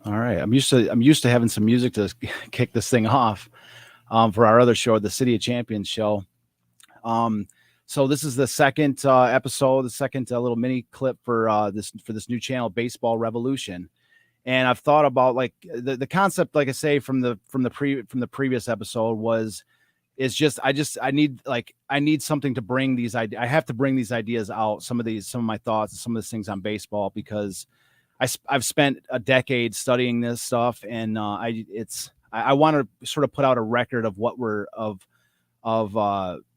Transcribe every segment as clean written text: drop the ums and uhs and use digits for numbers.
All right. I'm used to having some music to kick this thing off for our other show, the City of Champions show. Um, so this is the second episode, the second little mini clip for this new channel, Baseball Revolution. And I've thought about like the concept, like I say from the previous episode was is just I need something to bring these ideas. I have to bring these ideas out, some of my thoughts, some of the things on baseball because I've spent a decade studying this stuff, and I want to sort of put out a record of what we're of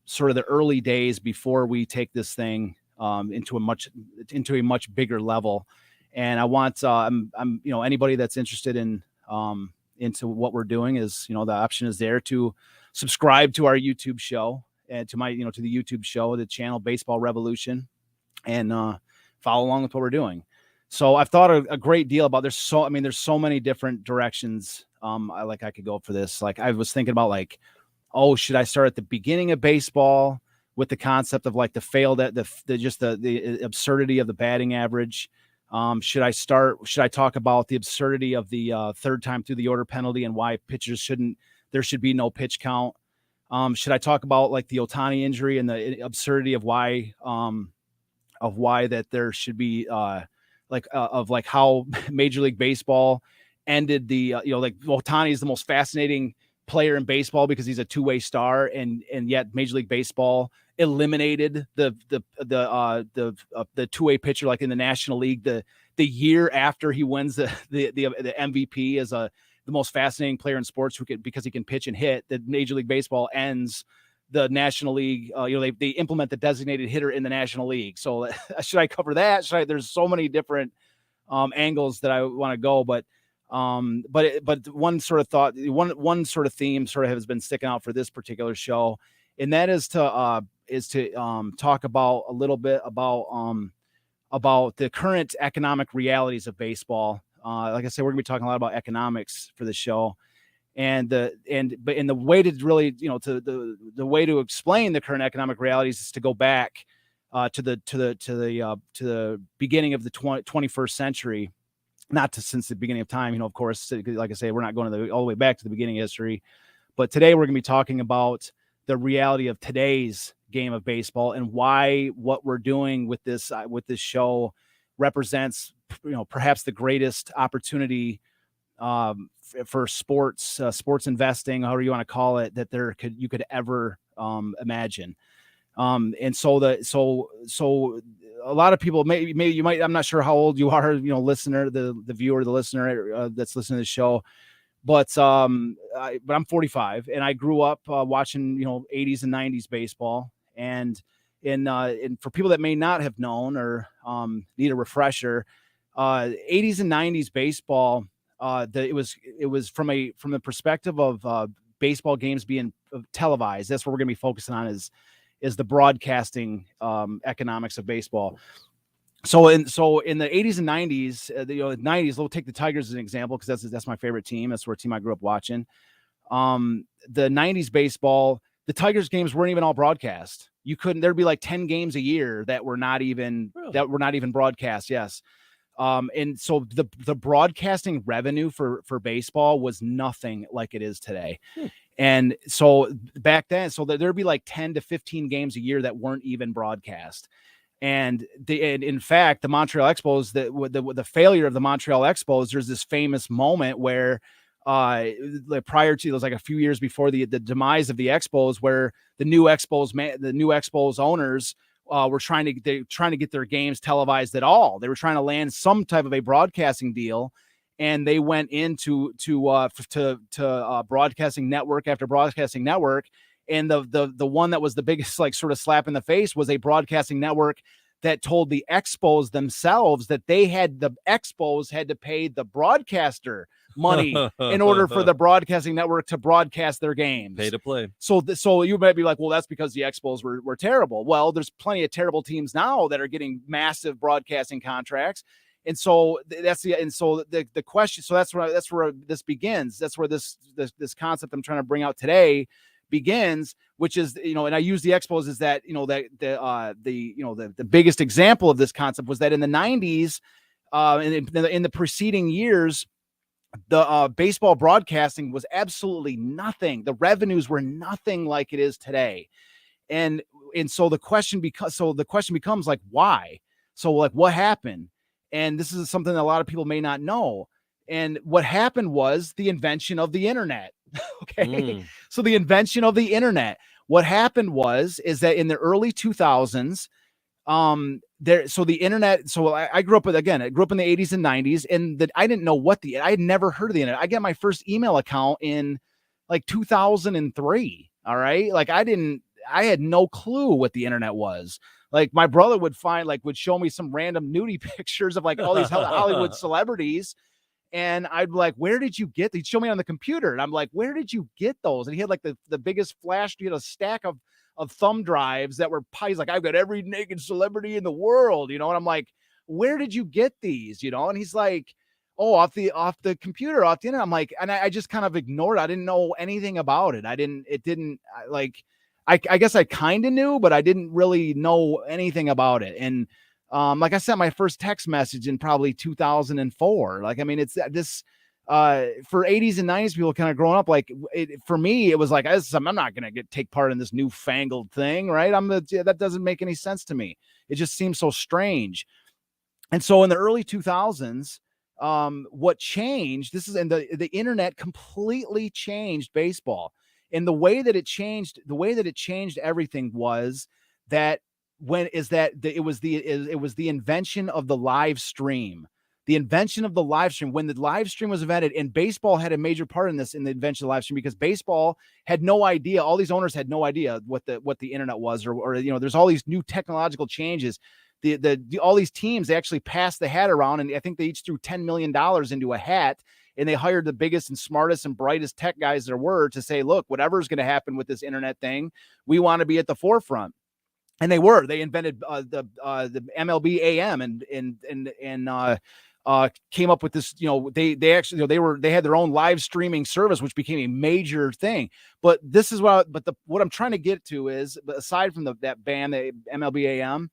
sort of the early days before we take this thing into a much bigger level. And I want I'm anybody that's interested in into what we're doing is the option is there to subscribe to our YouTube show and to my to the YouTube show, the channel Baseball Revolution, and follow along with what we're doing. So I've thought a great deal about there's so many different directions I could go for this. Like I was thinking about like, oh, should I start at the beginning of baseball with the concept of like the absurdity of the batting average? Should I talk about the absurdity of the third time through the order penalty and why there should be no pitch count? Should I talk about like the Ohtani injury and the absurdity of why that there should be of how Major League Baseball ended the like Ohtani is the most fascinating player in baseball because he's a two-way star, and yet Major League Baseball eliminated the two-way pitcher like in the National League the year after he wins the MVP as the most fascinating player in sports because he can pitch and hit. That Major League Baseball ends the National League. They implement the designated hitter in the National League. So should I cover that? There's so many different angles that I want to go, but one sort of thought, one sort of theme sort of has been sticking out for this particular show, and that is to talk about a little bit about the current economic realities of baseball. Like I said, we're gonna be talking a lot about economics for the show, and the way to really the way to explain the current economic realities is to go back to the beginning of the 21st century. Not since the beginning of time, of course, like I say, we're not going all the way back to the beginning of history, but today we're going to be talking about the reality of today's game of baseball and why what we're doing with this show represents, perhaps the greatest opportunity for sports investing, however you want to call it, that you could ever imagine. And so a lot of people maybe you might, I'm not sure how old you are, listener, the viewer, the listener that's listening to the show, but I'm 45 and I grew up watching, 80s and 90s baseball. And for people that may not have known or need a refresher, 80s and 90s baseball, it was from the perspective of baseball games being televised. That's what we're going to be focusing on is the broadcasting economics of baseball. So in the 80s and 90s, the 90s, we'll take the Tigers as an example because that's my favorite team. That's where team I grew up watching. The 90s baseball, the Tigers games weren't even all broadcast. There'd be like 10 games a year that were not even broadcast. Yes. And so the broadcasting revenue for baseball was nothing like it is today. And so back then, there'd be like 10 to 15 games a year that weren't even broadcast. And in fact, the Montreal Expos, the failure of the Montreal Expos, there's this famous moment where prior to, it was like a few years before the demise of the Expos, where the new Expos owners were trying to get their games televised at all. They were trying to land some type of a broadcasting deal. And they went into broadcasting network after broadcasting network, and the one that was the biggest like sort of slap in the face was a broadcasting network that told the Expos themselves that the Expos had to pay the broadcaster money in order for the broadcasting network to broadcast their games. Pay to play. So you might be like, well, that's because the Expos were terrible. Well, there's plenty of terrible teams now that are getting massive broadcasting contracts. And so the question. So that's where this begins. That's where this concept I'm trying to bring out today begins, which is, and I use the Expos as that, the biggest example of this concept was that in the 90s, in the preceding years, the baseball broadcasting was absolutely nothing. The revenues were nothing like it is today. And so the question becomes like, why? So like, what happened? And this is something that a lot of people may not know. And what happened was the invention of the internet. Okay. So the invention of the internet, what happened is that in the early 2000s, the internet, so I grew up in the 80s and 90s, and that I didn't know I had never heard of the internet. I got my first email account in like 2003. All right. Like I had no clue what the internet was. Like my brother would show me some random nudie pictures of like all these Hollywood celebrities. And I'd be like, where did you get? He'd show me on the computer. And I'm like, where did you get those? And he had like the biggest flash, he had a stack of thumb drives that were pies. Like, I've got every naked celebrity in the world, and I'm like, where did you get these? And he's like, oh, off the computer, off the internet. I'm like, and I just kind of ignored it. I didn't know anything about it. I guess I kind of knew, but I didn't really know anything about it. And like I sent my first text message in probably 2004. Like, I mean, it's this for 80s and 90s people kind of growing up, like for me, it was like, I'm not going to take part in this newfangled thing. Right. That doesn't make any sense to me. It just seems so strange. And so in the early 2000s, what changed, the internet completely changed baseball. And the way that it changed everything was that it was the invention of the live stream. The invention of the live stream, when the live stream was invented, and baseball had a major part in the invention of the live stream, because baseball had no idea. All these owners had no idea what the internet was, or there's all these new technological changes. All these teams, they actually passed the hat around, and I think they each threw $10 million into a hat, and they hired the biggest and smartest and brightest tech guys there were to say, look, whatever's going to happen with this internet thing, we want to be at the forefront. And they invented the MLB AM and came up with this, they actually, they had their own live streaming service, which became a major thing. But this is what I'm trying to get to is, aside from that band, the MLB AM,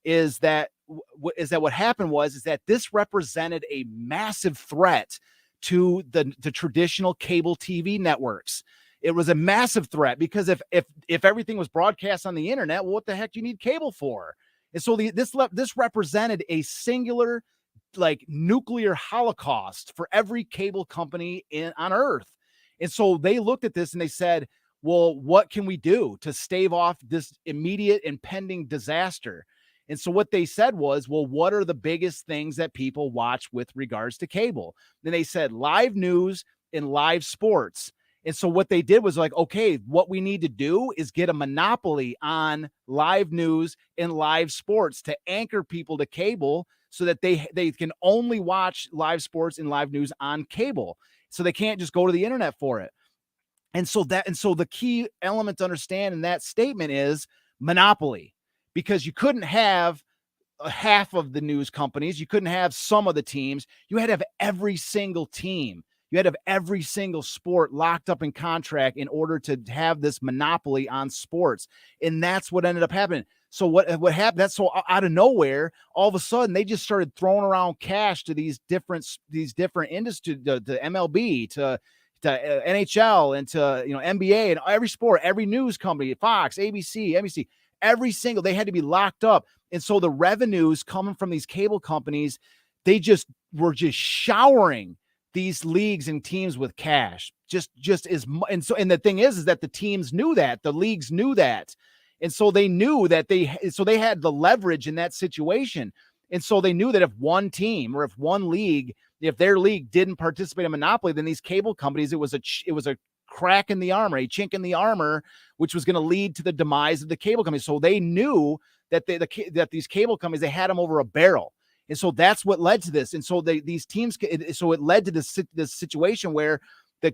is that what happened is that this represented a massive threat to the traditional cable TV networks. It was a massive threat, because if everything was broadcast on the internet, well, what the heck do you need cable for? And so this represented a singular, like, nuclear holocaust for every cable company on Earth. And so they looked at this and they said, well, what can we do to stave off this immediate impending disaster? And so what they said was, well, what are the biggest things that people watch with regards to cable? Then they said live news and live sports. And so what they did was like, okay, what we need to do is get a monopoly on live news and live sports to anchor people to cable, so that they can only watch live sports and live news on cable. So they can't just go to the internet for it. And so the key element to understand in that statement is monopoly, because you couldn't have half of the news companies. You couldn't have some of the teams. You had to have every single team. You had to have every single sport locked up in contract in order to have this monopoly on sports. And that's what ended up happening. So what happened? That's so out of nowhere, all of a sudden they just started throwing around cash to these different industries, to MLB, to NHL, and to NBA, and every sport, every news company, Fox, ABC, NBC, every single, they had to be locked up. And so the revenues coming from these cable companies, they were just showering these leagues and teams with cash. And the thing is that the teams knew that, the leagues knew that. And so they knew that they had the leverage in that situation. And so they knew that if one team, or if one league, if their league didn't participate in monopoly, then these cable companies, it was a crack in the armor, a chink in the armor, which was going to lead to the demise of the cable companies. So they knew that that these cable companies, they had them over a barrel. And so that's what led to this. And so these teams, so it led to this situation where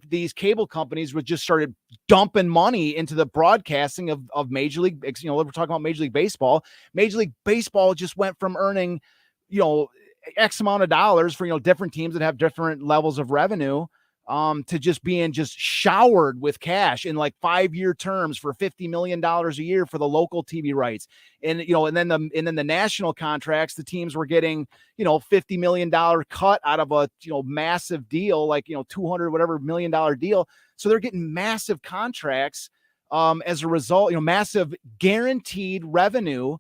these cable companies would just started dumping money into the broadcasting of Major League. We're talking about Major League Baseball. Major League Baseball just went from earning, X amount of dollars for, different teams that have different levels of revenue, to just being just showered with cash in like 5-year terms for $50 million a year for the local TV rights. And, and then the national contracts, the teams were getting, $50 million cut out of a, massive deal, like, 200, whatever $million deal. So they're getting massive contracts as a result, massive guaranteed revenue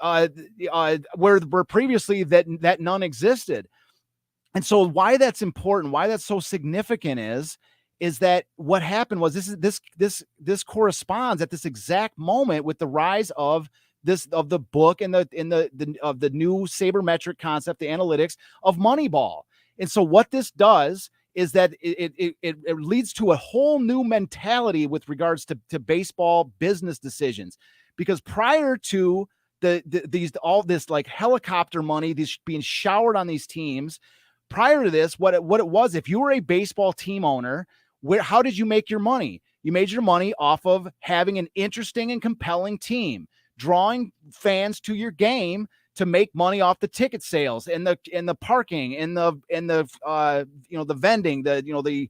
where previously that none existed. And so why that's important, why that's so significant is that what happened was this corresponds at this exact moment with the rise of the book and the new sabermetric concept, the analytics of Moneyball. And so what this does is that it leads to a whole new mentality with regards to baseball business decisions, because prior to all this like helicopter money, this being showered on these teams. Prior to this, what it was, if you were a baseball team owner, how did you make your money? You made your money off of having an interesting and compelling team, drawing fans to your game to make money off the ticket sales and the parking and the vending, the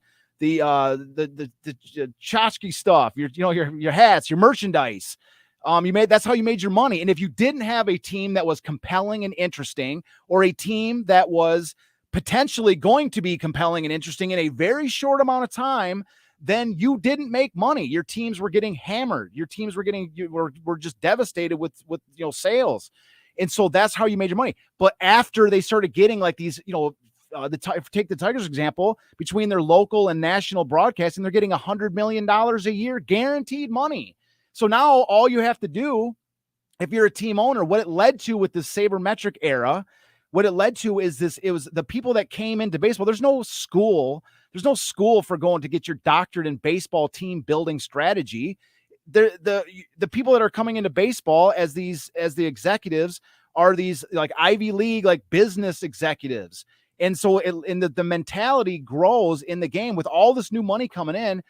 tchotchke stuff, your hats, your merchandise. That's how you made your money. And if you didn't have a team that was compelling and interesting, or a team that was potentially going to be compelling and interesting in a very short amount of time, then you didn't make money. Your teams were getting hammered. Your teams were just devastated with sales. And so that's how you made your money. But after they started getting like these, take the Tigers example, between their local and national broadcasting, they're getting $100 million a year guaranteed money. So now all you have to do, if you're a team owner, what it led to with this sabermetric era, what it led to is it was the people that came into baseball. There's no school for going to get your doctorate in baseball team building strategy. The people that are coming into baseball as the executives are these like Ivy League, like business executives. And so the mentality grows in the game with all this new money coming in.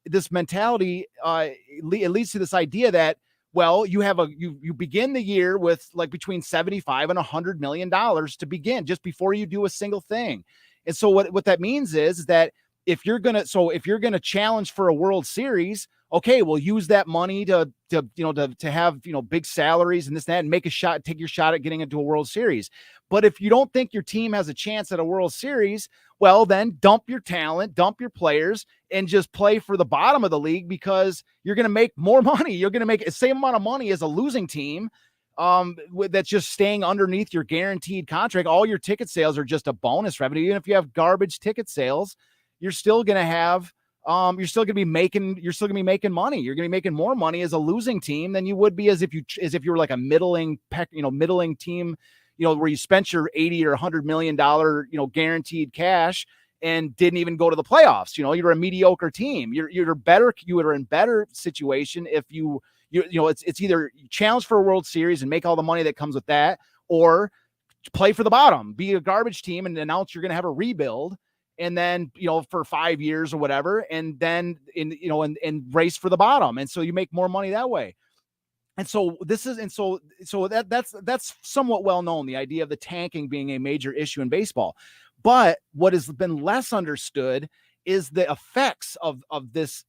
This mentality, it leads to this idea that, well, you begin the year with like between 75 and $100 million to begin, just before you do a single thing. And so what that means is that if you're going to challenge for a World Series, okay, we'll use that money to have, big salaries and this, and that, and take your shot at getting into a World Series. But if you don't think your team has a chance at a World Series, well, then dump your talent, dump your players, and just play for the bottom of the league, because you're going to make more money. You're going to make the same amount of money as a losing team that's just staying underneath your guaranteed contract. All your ticket sales are just a bonus revenue. Even if you have garbage ticket sales, you're still going to have you're still going to be making money. You're going to be making more money as a losing team than you would be as if you were like a middling team, where you spent your 80 or $100 million, guaranteed cash and didn't even go to the playoffs. You're a mediocre team. You are in better situation if it's either challenge for a World Series and make all the money that comes with that, or play for the bottom, be a garbage team and announce you're going to have a rebuild. And then, for 5 years or whatever, and then and race for the bottom. And so you make more money that way. And so that's somewhat well known, the idea of the tanking being a major issue in baseball. But what has been less understood is the effects of this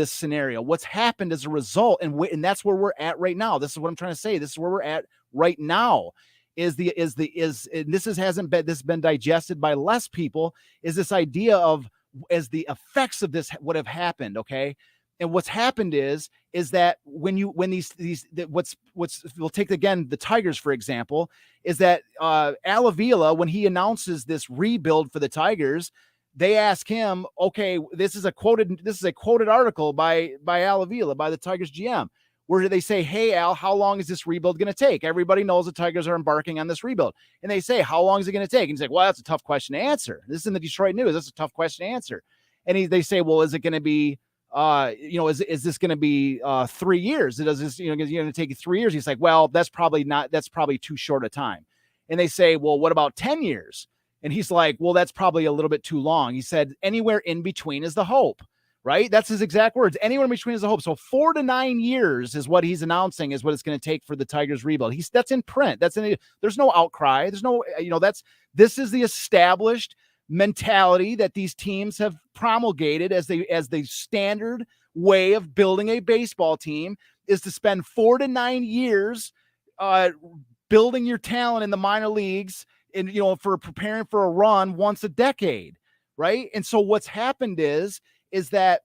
scenario, what's happened as a result. And that's where we're at right now. This is what I'm trying to say. This is where we're at right now. This has been digested by less people, is this idea of as the effects of this would have happened. Okay. And what's happened is that we'll take again, the Tigers, for example, is that Al Avila, when he announces this rebuild for the Tigers, they ask him, okay, this is a quoted article by Al Avila, by the Tigers GM, where they say, hey, Al, how long is this rebuild going to take? Everybody knows the Tigers are embarking on this rebuild. And they say, how long is it going to take? And he's like, well, that's a tough question to answer. This is in the Detroit News. That's a tough question to answer. And they say, well, is it going to be, is this going to be 3 years? Does this, going to take you 3 years? He's like, well, that's probably too short a time. And they say, well, what about 10 years? And he's like, well, that's probably a little bit too long. He said, anywhere in between is the hope. Right? That's his exact words. Anywhere in between is a hope. So 4 to 9 years is what he's announcing is what it's going to take for the Tigers rebuild. That's in print. There's no outcry. There's no, this is the established mentality that these teams have promulgated as the standard way of building a baseball team is to spend 4 to 9 years building your talent in the minor leagues and, for preparing for a run once a decade. Right. And so what's happened is that,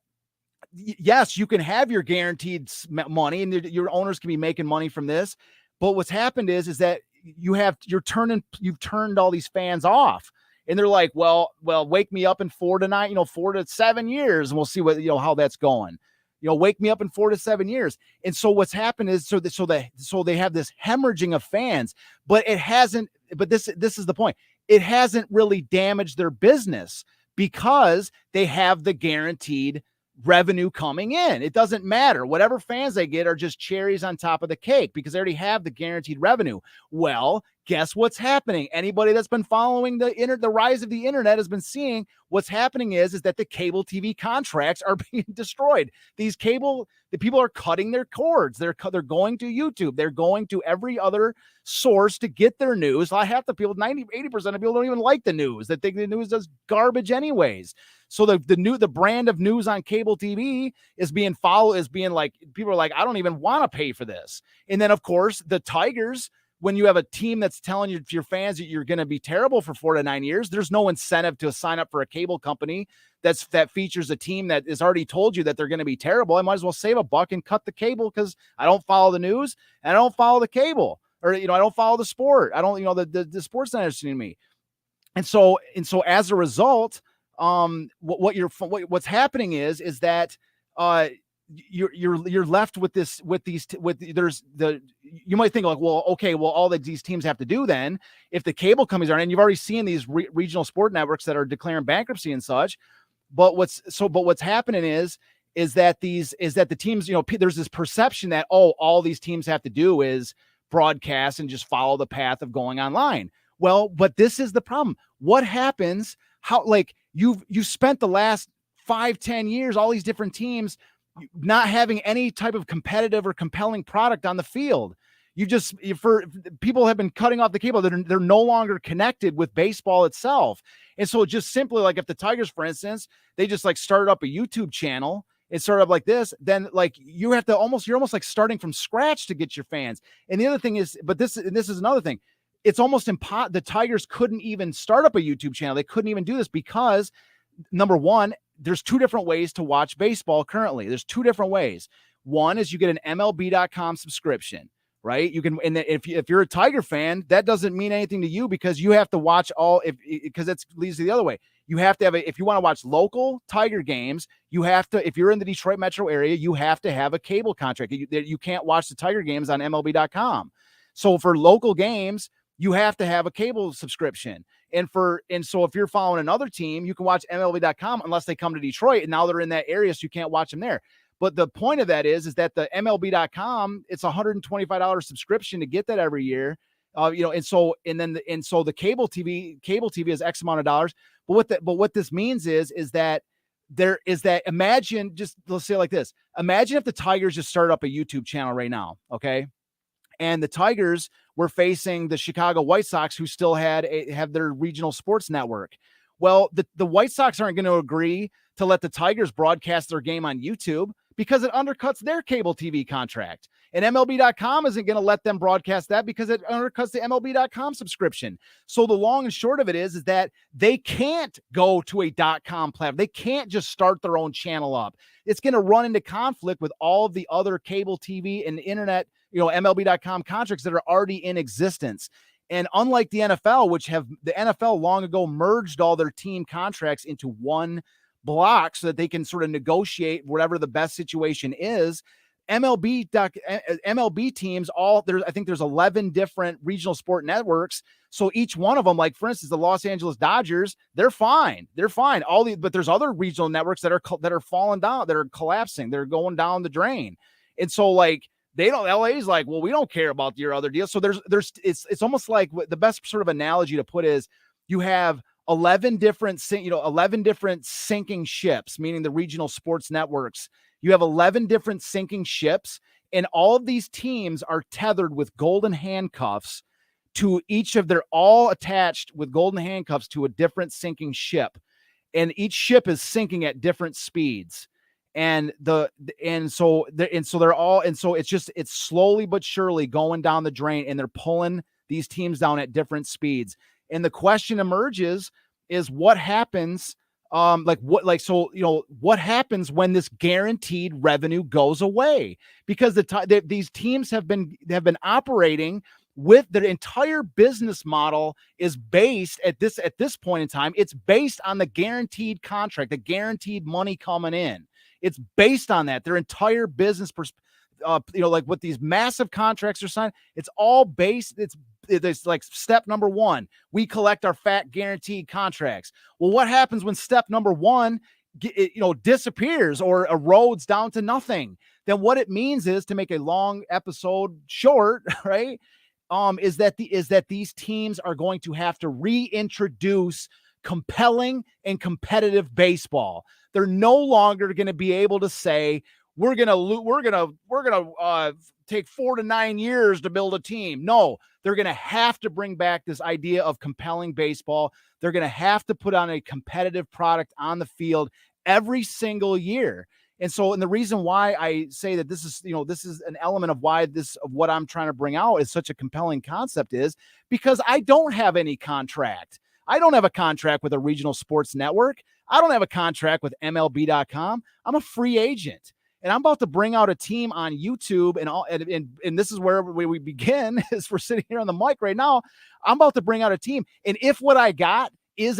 yes, you can have your guaranteed money and your owners can be making money from this. But what's happened is that you've turned all these fans off. And they're like, well, wake me up in 4 to 7 years, and we'll see what, how that's going. Wake me up in 4 to 7 years. And so what's happened is, so they have this hemorrhaging of fans, but it hasn't, but this is the point. It hasn't really damaged their business because they have the guaranteed revenue coming in. It doesn't matter. Whatever fans they get are just cherries on top of the cake because they already have the guaranteed revenue. Well, guess what's happening? Anybody that's been following the rise of the internet has been seeing what's happening is that the cable TV contracts are being destroyed. The people are cutting their cords. They're going to YouTube. They're going to every other source to get their news. Half the people, 80% of people don't even like the news. They think the news is garbage anyways. So the brand of news on cable TV is being like, people are like, I don't even want to pay for this. And then of course the Tigers, when you have a team that's telling your fans that you're going to be terrible for 4 to 9 years, there's no incentive to sign up for a cable company that features a team that has already told you that they're going to be terrible. I might as well save $1 and cut the cable because I don't follow the news and I don't follow the cable, or, I don't follow the sport. I don't, the sport's not interesting to me. And so as a result, what's happening is that, you're left with you might think like, well, okay, well, all that these teams have to do then, if the cable companies aren't, and you've already seen these regional sport networks that are declaring bankruptcy and such. But what's happening is that the teams, there's this perception that, all these teams have to do is broadcast and just follow the path of going online. Well, but this is the problem. What happens? How, like, you spent the last 5-10 years, all these different teams not having any type of competitive or compelling product on the field. People have been cutting off the cable. They're no longer connected with baseball itself. And so just simply, like, if the Tigers, for instance, they just like started up a YouTube channel and started up like this, then like you're almost like starting from scratch to get your fans. And the other thing is, this is another thing. It's almost impossible. The Tigers couldn't even start up a YouTube channel. They couldn't even do this because, number one, there's 2 different ways to watch baseball currently. There's 2 different ways. One is you get an MLB.com subscription, right? You can, and if you're a Tiger fan, that doesn't mean anything to you because you have to watch because it leads to the other way. You have to have if you want to watch local Tiger games, you have to, if you're in the Detroit metro area, you have to have a cable contract. You can't watch the Tiger games on MLB.com. So for local games, you have to have a cable subscription. And so if you're following another team, you can watch MLB.com unless they come to Detroit, and now they're in that area, so you can't watch them there. But the point of that is that the MLB.com, it's a $125 subscription to get that every year. And so the cable TV is X amount of dollars. But what this means is that imagine, just let's say it like this. Imagine if the Tigers just started up a YouTube channel right now. Okay. And the Tigers were facing the Chicago White Sox, who still have their regional sports network. Well, the White Sox aren't going to agree to let the Tigers broadcast their game on YouTube because it undercuts their cable TV contract. And MLB.com isn't going to let them broadcast that because it undercuts the MLB.com subscription. So the long and short of it is that they can't go to a .com platform. They can't just start their own channel up. It's going to run into conflict with all of the other cable TV and internet, MLB.com contracts that are already in existence. And unlike the NFL, the NFL long ago merged all their team contracts into one block so that they can sort of negotiate whatever the best situation is. MLB teams, I think there's 11 different regional sport networks. So each one of them, like for instance, the Los Angeles Dodgers, they're fine. But there's other regional networks that are falling down, that are collapsing. They're going down the drain. And so like, LA's like, well, we don't care about your other deals. So it's almost like the best sort of analogy to put is you have 11 different sinking ships, meaning the regional sports networks. You have 11 different sinking ships, and all of these teams are tethered with golden handcuffs to each of they're all attached with golden handcuffs to a different sinking ship, and each ship is sinking at different speeds. And so they're all, and so it's slowly but surely going down the drain, and they're pulling these teams down at different speeds. And the question emerges is what happens, what happens when this guaranteed revenue goes away? Because these teams have been operating with their entire business model is based at this point in time. It's based on the guaranteed contract, the guaranteed money coming in. It's based on that. Their entire business, like with these massive contracts are signed, it's all based. It's like step number one, we collect our fat guaranteed contracts. Well, what happens when step number one, disappears or erodes down to nothing? Then what it means is, to make a long episode short, right? Is that these teams are going to have to reintroduce compelling and competitive baseball. They're no longer going to be able to say, we're going to take 4 to 9 years to build a team. No, they're going to have to bring back this idea of compelling baseball. They're going to have to put on a competitive product on the field every single year. And the reason why I say that this is an element of of what I'm trying to bring out is such a compelling concept is because I don't have any contract. I don't have a contract with a regional sports network. I don't have a contract with MLB.com. I'm a free agent. And I'm about to bring out a team on YouTube, and this is where we begin, is we're sitting here on the mic right now. I'm about to bring out a team. And if what I got is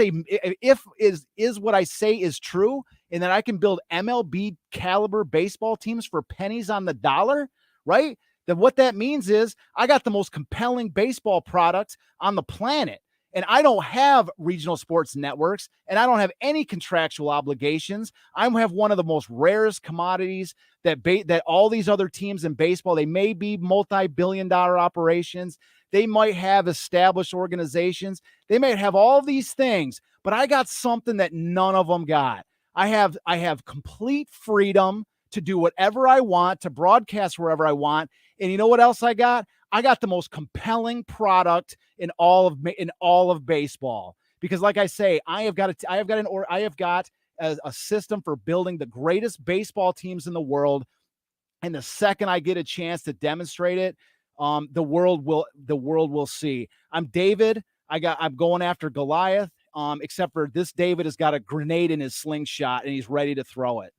what I say is true, and that I can build MLB caliber baseball teams for pennies on the dollar, right? Then what that means is I got the most compelling baseball product on the planet. And I don't have regional sports networks, and I don't have any contractual obligations. I have one of the most rarest commodities that all these other teams in baseball, they may be multi-billion-dollar operations. They might have established organizations. They might have all these things, but I got something that none of them got. I have complete freedom to do whatever I want, to broadcast wherever I want. And you know what else I got? I got the most compelling product in all of baseball, because like I say, I have got a system for building the greatest baseball teams in the world. And the second I get a chance to demonstrate it, the world will see. I'm David. I'm going after Goliath. Except for this, David has got a grenade in his slingshot and he's ready to throw it.